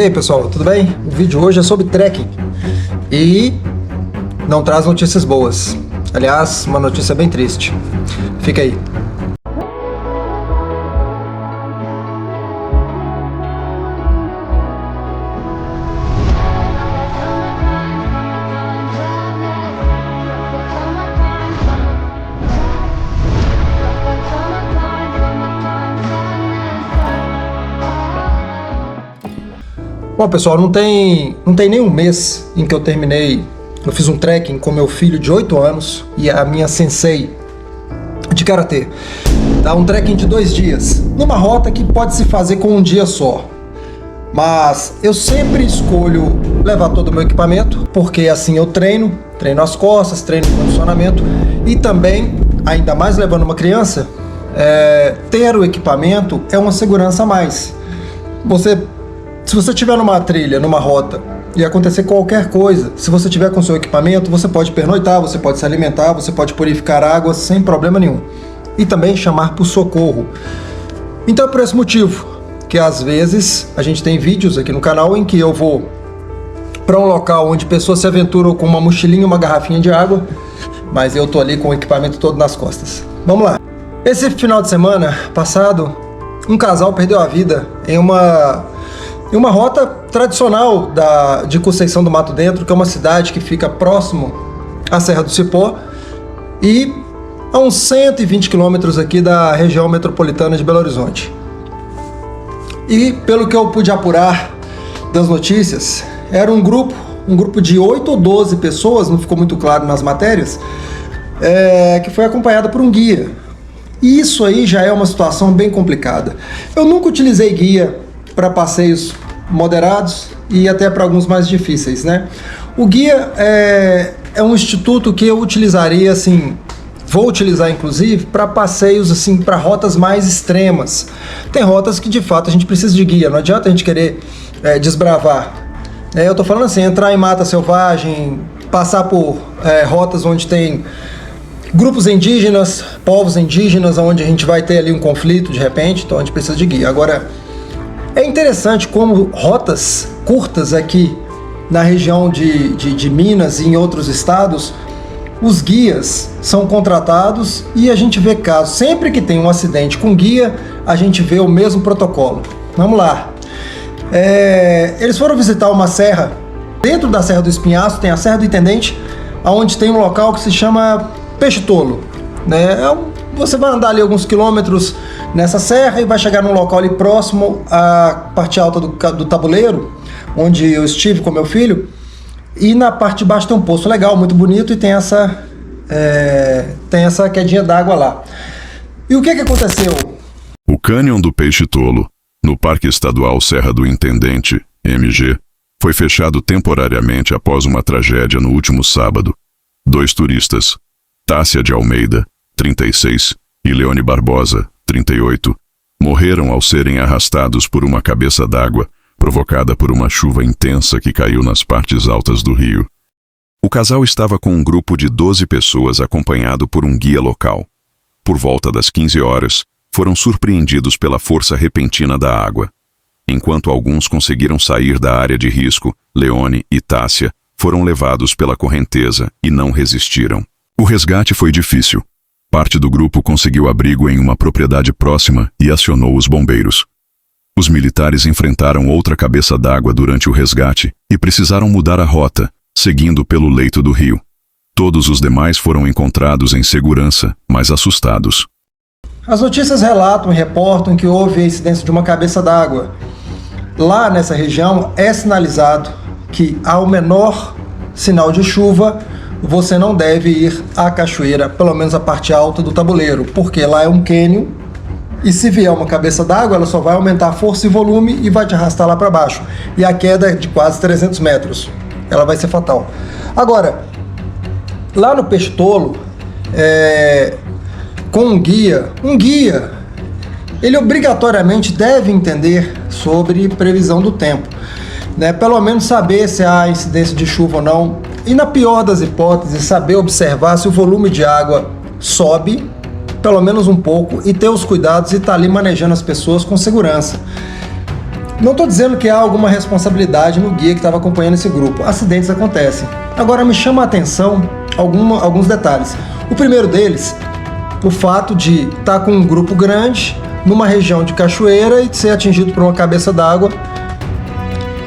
E aí pessoal, tudo bem? O vídeo de hoje é sobre trekking e não traz notícias boas. Aliás, uma notícia bem triste. Fica aí. Bom pessoal, não tem nem um mês em que eu fiz um trekking com meu filho de 8 anos e a minha sensei de karatê. Tá, um trekking de 2 dias, numa rota que pode se fazer com um dia só. Mas eu sempre escolho levar todo o meu equipamento, porque assim eu treino as costas, treino o condicionamento e também, ainda mais levando uma criança, ter o equipamento é uma segurança a mais. Se você estiver numa trilha, numa rota, e acontecer qualquer coisa, se você tiver com seu equipamento, você pode pernoitar, você pode se alimentar, você pode purificar água sem problema nenhum. E também chamar por socorro. Então é por esse motivo que às vezes a gente tem vídeos aqui no canal em que eu vou para um local onde pessoas se aventuram com uma mochilinha e uma garrafinha de água, mas eu tô ali com o equipamento todo nas costas. Vamos lá. Esse final de semana passado, um casal perdeu a vida em uma rota tradicional de Conceição do Mato Dentro, que é uma cidade que fica próximo à Serra do Cipó e a uns 120 quilômetros aqui da região metropolitana de Belo Horizonte. E pelo que eu pude apurar das notícias, era um grupo de 8 ou 12 pessoas, não ficou muito claro nas matérias, que foi acompanhada por um guia. E isso aí já é uma situação bem complicada. Eu nunca utilizei guia para passeios moderados e até para alguns mais difíceis, né? O guia é um instituto que eu utilizaria, assim, vou utilizar inclusive para passeios, assim, para rotas mais extremas. Tem rotas que de fato a gente precisa de guia, não adianta a gente querer desbravar. Eu tô falando assim, entrar em mata selvagem, passar por rotas onde tem grupos indígenas, povos indígenas, onde a gente vai ter ali um conflito de repente, então a gente precisa de guia. Agora, é interessante como rotas curtas aqui na região de Minas e em outros estados, os guias são contratados e a gente vê casos. Sempre que tem um acidente com guia, a gente vê o mesmo protocolo. Vamos lá. Eles foram visitar uma serra. Dentro da Serra do Espinhaço tem a Serra do Intendente, onde tem um local que se chama Peixe Tolo, né? Você vai andar ali alguns quilômetros nessa serra e vai chegar num local ali próximo à parte alta do tabuleiro, onde eu estive com meu filho, e na parte de baixo tem um poço legal, muito bonito, e tem essa quedinha d'água lá. E o que aconteceu? O cânion do Peixe Tolo, no Parque Estadual Serra do Intendente, MG, foi fechado temporariamente após uma tragédia no último sábado. 2 turistas, Tássia de Almeida, 36, e Leone Barbosa, 38, morreram ao serem arrastados por uma cabeça d'água provocada por uma chuva intensa que caiu nas partes altas do rio. O casal estava com um grupo de 12 pessoas acompanhado por um guia local. Por volta das 15 horas, foram surpreendidos pela força repentina da água. Enquanto alguns conseguiram sair da área de risco, Leone e Tássia foram levados pela correnteza e não resistiram. O resgate foi difícil. Parte do grupo conseguiu abrigo em uma propriedade próxima e acionou os bombeiros. Os militares enfrentaram outra cabeça d'água durante o resgate e precisaram mudar a rota, seguindo pelo leito do rio. Todos os demais foram encontrados em segurança, mas assustados. As notícias relatam e reportam que houve a incidência de uma cabeça d'água. Lá nessa região é sinalizado que ao menor sinal de chuva, você não deve ir à cachoeira, pelo menos a parte alta do tabuleiro, porque lá é um cânion e se vier uma cabeça d'água, ela só vai aumentar a força e volume e vai te arrastar lá para baixo. E a queda é de quase 300 metros. Ela vai ser fatal. Agora, lá no Peixe Tolo, com um guia, ele obrigatoriamente deve entender sobre previsão do tempo, né? Pelo menos saber se há incidência de chuva ou não. E na pior das hipóteses, saber observar se o volume de água sobe, pelo menos um pouco, e ter os cuidados e estar ali manejando as pessoas com segurança. Não estou dizendo que há alguma responsabilidade no guia que estava acompanhando esse grupo. Acidentes acontecem. Agora me chama a atenção alguns detalhes. O primeiro deles, o fato de estar com um grupo grande numa região de cachoeira e ser atingido por uma cabeça d'água,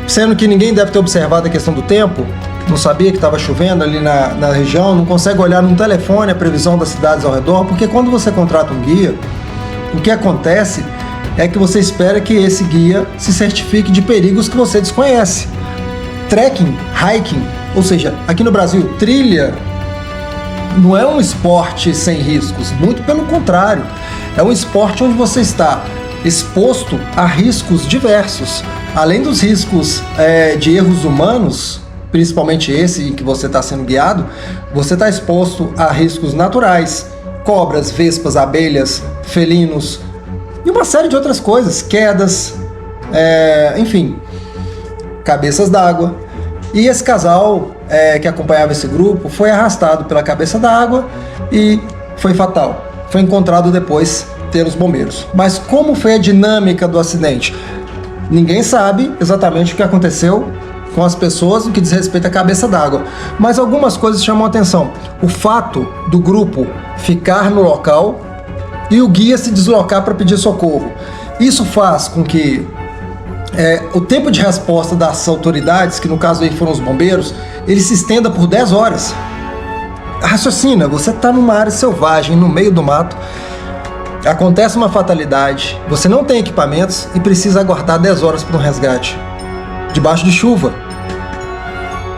sendo que ninguém deve ter observado a questão do tempo, não sabia que estava chovendo ali na região, não consegue olhar num telefone a previsão das cidades ao redor, porque quando você contrata um guia, o que acontece é que você espera que esse guia se certifique de perigos que você desconhece. Trekking, hiking, ou seja, aqui no Brasil, trilha não é um esporte sem riscos, muito pelo contrário, é um esporte onde você está exposto a riscos diversos. Além dos riscos de erros humanos, principalmente esse em que você está sendo guiado, você está exposto a riscos naturais, cobras, vespas, abelhas, felinos e uma série de outras coisas, quedas, enfim, cabeças d'água. E esse casal que acompanhava esse grupo foi arrastado pela cabeça d'água e foi fatal. Foi encontrado depois pelos bombeiros. Mas como foi a dinâmica do acidente? Ninguém sabe exatamente o que aconteceu com as pessoas no que diz respeito à cabeça d'água. Mas algumas coisas chamam a atenção. O fato do grupo ficar no local e o guia se deslocar para pedir socorro. Isso faz com que o tempo de resposta das autoridades, que no caso aí foram os bombeiros, ele se estenda por 10 horas. Raciocina, você está numa área selvagem, no meio do mato, acontece uma fatalidade, você não tem equipamentos e precisa aguardar 10 horas para um resgate, debaixo de chuva.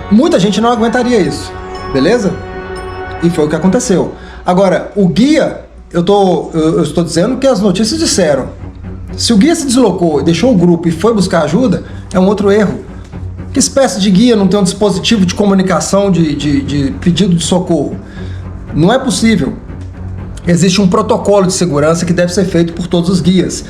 Muita gente não aguentaria isso, beleza? E foi o que aconteceu. Agora, o guia, eu estou dizendo que as notícias disseram. Se o guia se deslocou e deixou o grupo e foi buscar ajuda, é um outro erro. Que espécie de guia não tem um dispositivo de comunicação de pedido de socorro? Não é possível. Existe um protocolo de segurança que deve ser feito por todos os guias.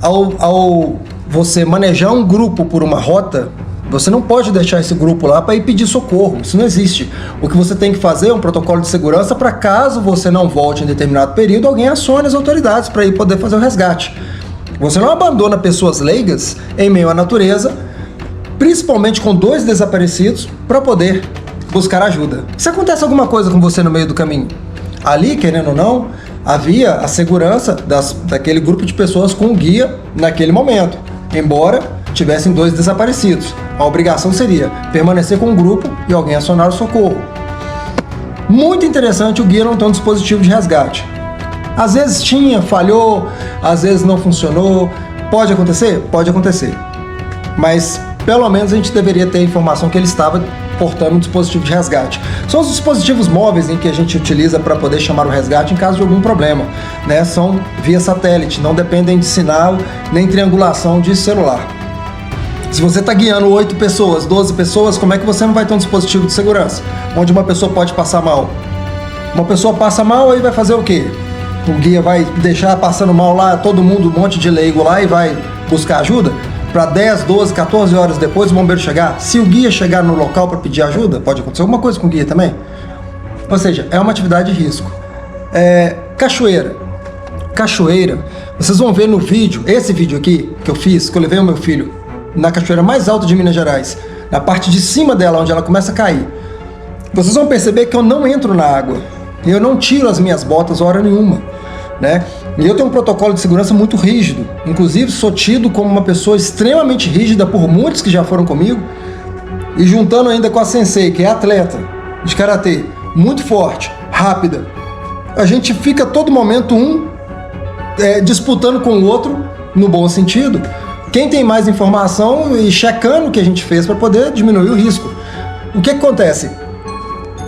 Ao você manejar um grupo por uma rota, você não pode deixar esse grupo lá para ir pedir socorro. Isso não existe. O que você tem que fazer é um protocolo de segurança para caso você não volte em determinado período, alguém acione as autoridades para ir poder fazer o resgate. Você não abandona pessoas leigas em meio à natureza, principalmente com 2 desaparecidos, para poder buscar ajuda. Se acontece alguma coisa com você no meio do caminho, ali, querendo ou não, havia a segurança daquele grupo de pessoas com o guia naquele momento, embora tivessem 2 desaparecidos. A obrigação seria permanecer com o grupo e alguém acionar o socorro. Muito interessante o guia não ter um dispositivo de resgate. Às vezes tinha, falhou, às vezes não funcionou. Pode acontecer? Pode acontecer. Mas pelo menos a gente deveria ter a informação que ele estava portando um dispositivo de resgate. São os dispositivos móveis em que a gente utiliza para poder chamar o resgate em caso de algum problema, né? São via satélite, não dependem de sinal nem triangulação de celular. Se você está guiando 8 pessoas, 12 pessoas, como é que você não vai ter um dispositivo de segurança? Onde uma pessoa pode passar mal? Uma pessoa passa mal, aí vai fazer o quê? O guia vai deixar passando mal lá, todo mundo, um monte de leigo lá e vai buscar ajuda? Para 10, 12, 14 horas depois o bombeiro chegar? Se o guia chegar no local para pedir ajuda, pode acontecer alguma coisa com o guia também. Ou seja, é uma atividade de risco. Cachoeira. Cachoeira, vocês vão ver no vídeo, esse vídeo aqui que eu fiz, que eu levei o meu filho na cachoeira mais alta de Minas Gerais, na parte de cima dela, onde ela começa a cair. Vocês vão perceber que eu não entro na água. Eu não tiro as minhas botas hora nenhuma, né? E eu tenho um protocolo de segurança muito rígido. Inclusive, sou tido como uma pessoa extremamente rígida por muitos que já foram comigo. E juntando ainda com a Sensei, que é atleta de karatê, muito forte, rápida. A gente fica a todo momento disputando com o outro, no bom sentido, quem tem mais informação e checando o que a gente fez para poder diminuir o risco. O que acontece?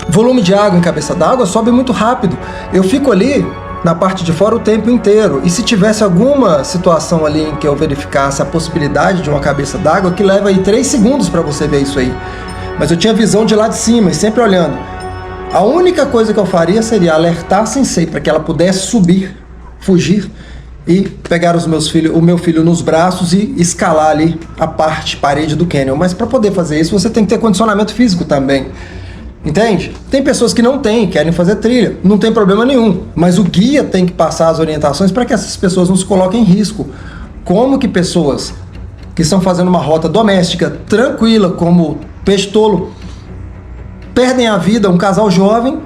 Volume de água em cabeça d'água sobe muito rápido. Eu fico ali na parte de fora o tempo inteiro. E se tivesse alguma situação ali em que eu verificasse a possibilidade de uma cabeça d'água, que leva aí 3 segundos para você ver isso aí. Mas eu tinha visão de lá de cima e sempre olhando. A única coisa que eu faria seria alertar a Sensei para que ela pudesse subir, fugir e pegar o meu filho nos braços e escalar ali a parede do canyon. Mas para poder fazer isso, você tem que ter condicionamento físico também. Entende? Tem pessoas que não têm, querem fazer trilha, não tem problema nenhum, mas o guia tem que passar as orientações para que essas pessoas não se coloquem em risco. Como que pessoas que estão fazendo uma rota doméstica tranquila, como Peixe Tolo, perdem a vida, um casal jovem,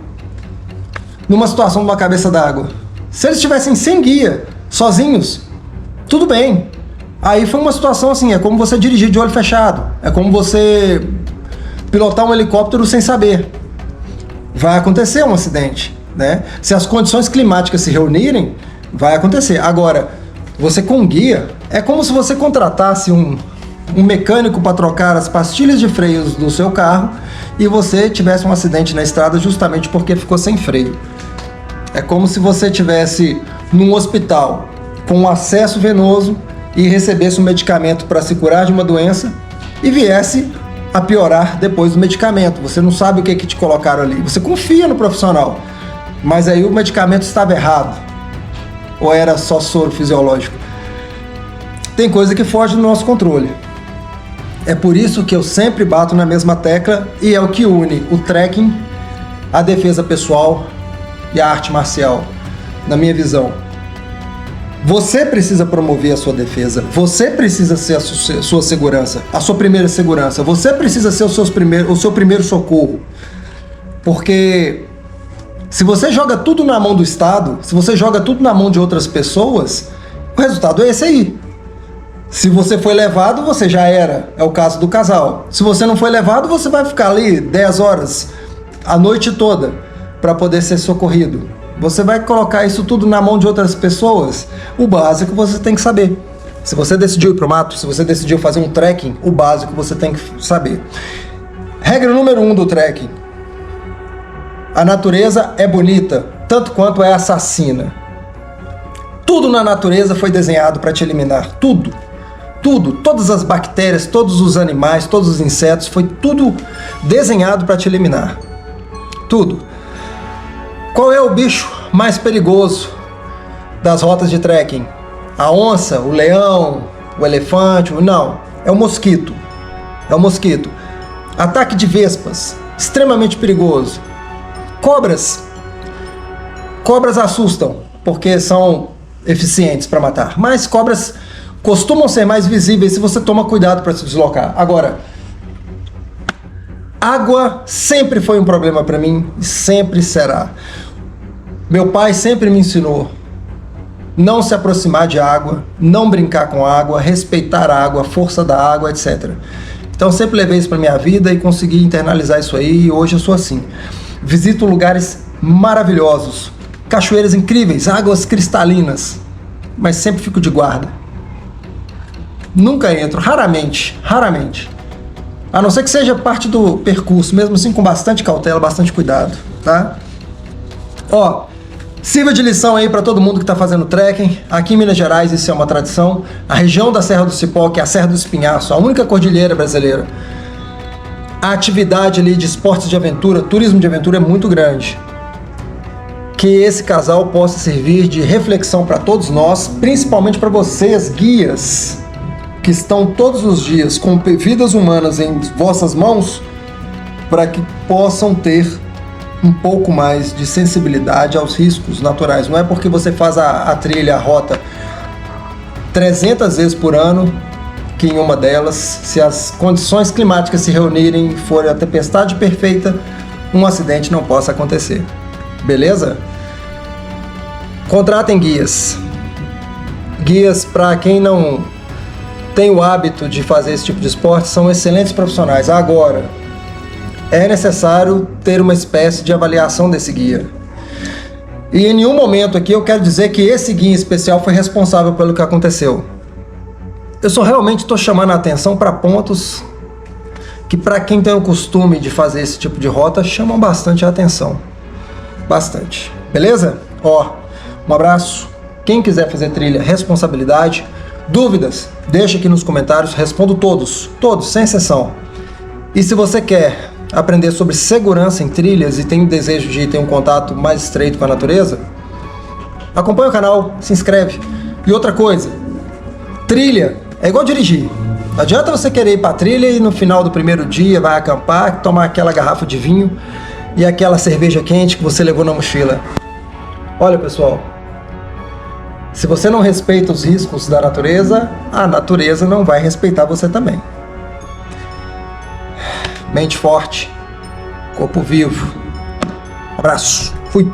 numa situação de uma cabeça d'água. Se eles estivessem sem guia, sozinhos, tudo bem. Aí foi uma situação assim, é como você dirigir de olho fechado, é como você pilotar um helicóptero sem saber. Vai acontecer um acidente, né? Se as condições climáticas se reunirem, vai acontecer. Agora, você com guia, é como se você contratasse um mecânico para trocar as pastilhas de freios do seu carro e você tivesse um acidente na estrada justamente porque ficou sem freio. É como se você estivesse num hospital com um acesso venoso e recebesse um medicamento para se curar de uma doença e viesse a piorar depois do medicamento. Você não sabe o que te colocaram ali. Você confia no profissional, mas aí o medicamento estava errado. Ou era só soro fisiológico? Tem coisa que foge do nosso controle. É por isso que eu sempre bato na mesma tecla e é o que une o trekking, a defesa pessoal e a arte marcial, na minha visão. Você precisa promover a sua defesa, você precisa ser a sua segurança, a sua primeira segurança, você precisa ser o seu primeiro socorro. Porque se você joga tudo na mão do Estado, se você joga tudo na mão de outras pessoas, o resultado é esse aí. Se você foi levado, você já era. É o caso do casal. Se você não foi levado, você vai ficar ali 10 horas, a noite toda, para poder ser socorrido. Você vai colocar isso tudo na mão de outras pessoas? O básico você tem que saber. Se você decidiu ir para o mato, se você decidiu fazer um trekking, o básico você tem que saber. Regra número 1 do trekking. A natureza é bonita, tanto quanto é assassina. Tudo na natureza foi desenhado para te eliminar. Tudo. Tudo. Todas as bactérias, todos os animais, todos os insetos, foi tudo desenhado para te eliminar. Tudo. Qual é o bicho mais perigoso das rotas de trekking? A onça, o leão, o elefante? Não, é o mosquito. É o mosquito. Ataque de vespas, extremamente perigoso. Cobras. Cobras assustam, porque são eficientes para matar. Mas cobras costumam ser mais visíveis se você toma cuidado para se deslocar. Agora, água sempre foi um problema para mim e sempre será. Meu pai sempre me ensinou não se aproximar de água, não brincar com água, respeitar a água, a força da água, etc. Então sempre levei isso para minha vida e consegui internalizar isso aí e hoje eu sou assim. Visito lugares maravilhosos, cachoeiras incríveis, águas cristalinas, mas sempre fico de guarda. Nunca entro, raramente. A não ser que seja parte do percurso, mesmo assim com bastante cautela, bastante cuidado, tá? Ó, sirva de lição aí para todo mundo que está fazendo trekking. Aqui em Minas Gerais isso é uma tradição. A região da Serra do Cipó, que é a Serra do Espinhaço, a única cordilheira brasileira, a atividade ali de esportes de aventura, turismo de aventura é muito grande. Que esse casal possa servir de reflexão para todos nós, principalmente para vocês, guias, que estão todos os dias com vidas humanas em vossas mãos, para que possam ter um pouco mais de sensibilidade aos riscos naturais. Não é porque você faz a trilha, a rota 300 vezes por ano, que em uma delas, se as condições climáticas se reunirem e for a tempestade perfeita, um acidente não possa acontecer. Beleza? Contratem guias. Guias, para quem não tem o hábito de fazer esse tipo de esporte, são excelentes profissionais. Agora, é necessário ter uma espécie de avaliação desse guia. E em nenhum momento aqui eu quero dizer que esse guia em especial foi responsável pelo que aconteceu. Eu só realmente estou chamando a atenção para pontos que, para quem tem o costume de fazer esse tipo de rota, chamam bastante a atenção. Bastante. Beleza? Ó, um abraço. Quem quiser fazer trilha, responsabilidade. Dúvidas, deixa aqui nos comentários, respondo todos, sem exceção. E se você quer aprender sobre segurança em trilhas e tem o desejo de ter um contato mais estreito com a natureza, acompanha o canal, se inscreve. E outra coisa, trilha é igual dirigir. Não adianta você querer ir para a trilha e no final do primeiro dia vai acampar, tomar aquela garrafa de vinho e aquela cerveja quente que você levou na mochila. Olha, pessoal, Se você não respeita os riscos da natureza, a natureza não vai respeitar você também. Mente forte, corpo vivo. Abraço. Fui.